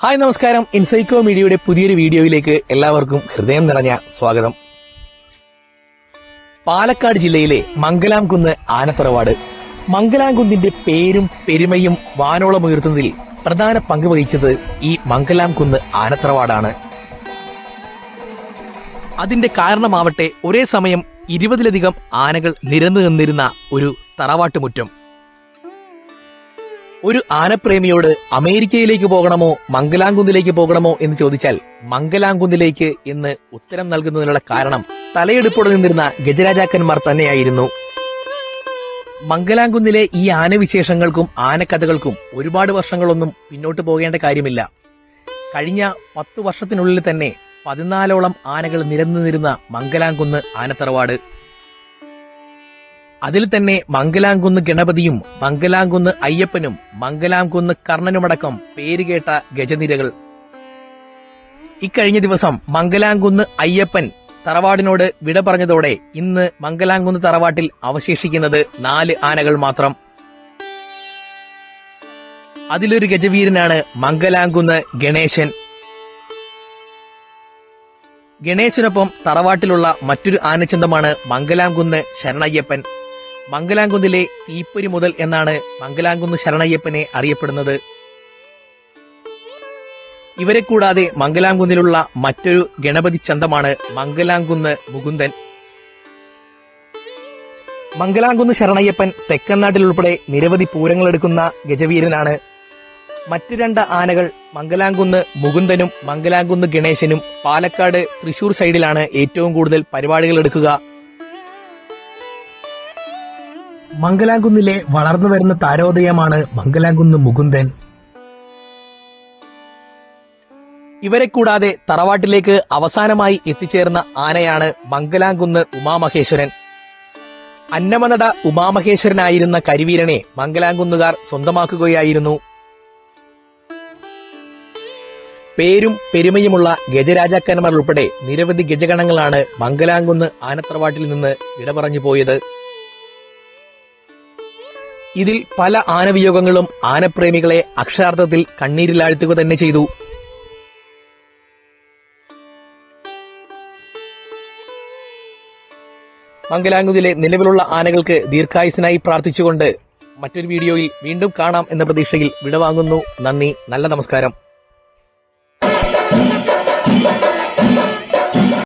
Hi നമസ്കാരം. ഇൻസൈക്കോ മീഡിയയുടെ പുതിയൊരു വീഡിയോയിലേക്ക് എല്ലാവർക്കും ഹൃദയം നിറഞ്ഞ സ്വാഗതം. പാലക്കാട് ജില്ലയിലെ മംഗലാംകുന്ന് ആനത്തറവാട്. മംഗലാംകുന്നിന്റെ പേരും പെരുമയും വാനോളമുയർത്തുന്നതിൽ പ്രധാന പങ്ക് വഹിച്ചത് ഈ മംഗലാംകുന്ന് ആനത്തറവാടാണ്. അതിന്റെ കാരണമാവട്ടെ ഒരേ സമയം 20ലധികം ആനകൾ നിരന്നു നിന്നിരുന്ന ഒരു തറവാട്ടുമുറ്റം. ഒരു ആനപ്രേമിയോട് അമേരിക്കയിലേക്ക് പോകണമോ മംഗലാംകുന്നിലേക്ക് പോകണമോ എന്ന് ചോദിച്ചാൽ മംഗലാംകുന്നിലേക്ക് എന്ന് ഉത്തരം നൽകുന്നതിനുള്ള കാരണം തലയെടുപ്പോടെ നിന്നിരുന്ന ഗജരാജാക്കന്മാർ തന്നെയായിരുന്നു. മംഗലാംകുന്നിലെ ഈ ആനവിശേഷങ്ങൾക്കും ആനക്കഥകൾക്കും ഒരുപാട് വർഷങ്ങളൊന്നും പിന്നോട്ട് പോകേണ്ട കാര്യമില്ല. കഴിഞ്ഞ 10 വർഷത്തിനുള്ളിൽ തന്നെ 14ഓളം ആനകൾ നിരന്നു നിന്നിരുന്ന മംഗലാംകുന്ന് ആനത്തറവാട്. അതിൽ തന്നെ മംഗലാംകുന്ന് ഗണപതിയും മംഗലാംകുന്ന് അയ്യപ്പനും മംഗലാംകുന്ന് കർണനുമടക്കം പേരുകേട്ട ഗജനിരകൾ. ഇക്കഴിഞ്ഞ ദിവസം മംഗലാംകുന്ന് അയ്യപ്പൻ തറവാടിനോട് വിട പറഞ്ഞതോടെ ഇന്ന് മംഗലാംകുന്ന് തറവാട്ടിൽ അവശേഷിക്കുന്നത് 4 ആനകൾ മാത്രം. അതിലൊരു ഗജവീരനാണ് മംഗലാംകുന്ന് ഗണേശൻ. ഗണേശനൊപ്പം തറവാട്ടിലുള്ള മറ്റൊരു ആനച്ചന്തമാണ് മംഗലാംകുന്ന് ശരണയ്യപ്പൻ. മംഗലാംകുന്നിലെ തീപ്പൊരി മുതൽ എന്നാണ് മംഗലാംകുന്ന് ശരണയ്യപ്പനെ അറിയപ്പെടുന്നത്. ഇവരെ കൂടാതെ മംഗലാംകുന്നിലുള്ള മറ്റൊരു ഗണപതി ചന്തമാണ് മംഗലാംകുന്ന് മുകുന്ദൻ. മംഗലാംകുന്ന് ശരണയ്യപ്പൻ തെക്കനാട്ടിലുൾപ്പെടെ നിരവധി പൂരങ്ങളെടുക്കുന്ന ഗജവീരനാണ്. മറ്റു 2 ആനകൾ മംഗലാംകുന്ന് മുകുന്ദനും മംഗലാംകുന്ന് ഗണേശനും പാലക്കാട് തൃശൂർ സൈഡിലാണ് ഏറ്റവും കൂടുതൽ പരിപാടികൾ എടുക്കുക. മംഗലാംകുന്നിലെ വളർന്നു വരുന്ന താരോദയമാണ് മംഗലാംകുന്ന് മുകുന്ദൻ. ഇവരെ കൂടാതെ തറവാട്ടിലേക്ക് അവസാനമായി എത്തിച്ചേർന്ന ആനയാണ് മംഗലാംകുന്ന് ഉമാമഹേശ്വരൻ. അന്നമനട ഉമാമഹേശ്വരനായിരുന്ന കരിവീരനെ മംഗലാംകുന്നുകാർ സ്വന്തമാക്കുകയായിരുന്നു. പേരും പെരുമയുമുള്ള ഗജരാജാക്കന്മാർ ഉൾപ്പെടെ നിരവധി ഗജഗണങ്ങളാണ് മംഗലാംകുന്ന് ആനത്തറവാട്ടിൽ നിന്ന് വിട പറഞ്ഞു പോയത്. ഇതിൽ പല ആനവിയോഗങ്ങളും ആനപ്രേമികളെ അക്ഷരാർത്ഥത്തിൽ കണ്ണീരിലാഴ്ത്തുക തന്നെ ചെയ്തു. മംഗലാംകുന്നിലെ നിലവിലുള്ള ആനകൾക്ക് ദീർഘായുസിനായി പ്രാർത്ഥിച്ചുകൊണ്ട് മറ്റൊരു വീഡിയോയിൽ വീണ്ടും കാണാം എന്ന പ്രതീക്ഷയിൽ വിടവാങ്ങുന്നു. നന്ദി. നല്ല നമസ്കാരം.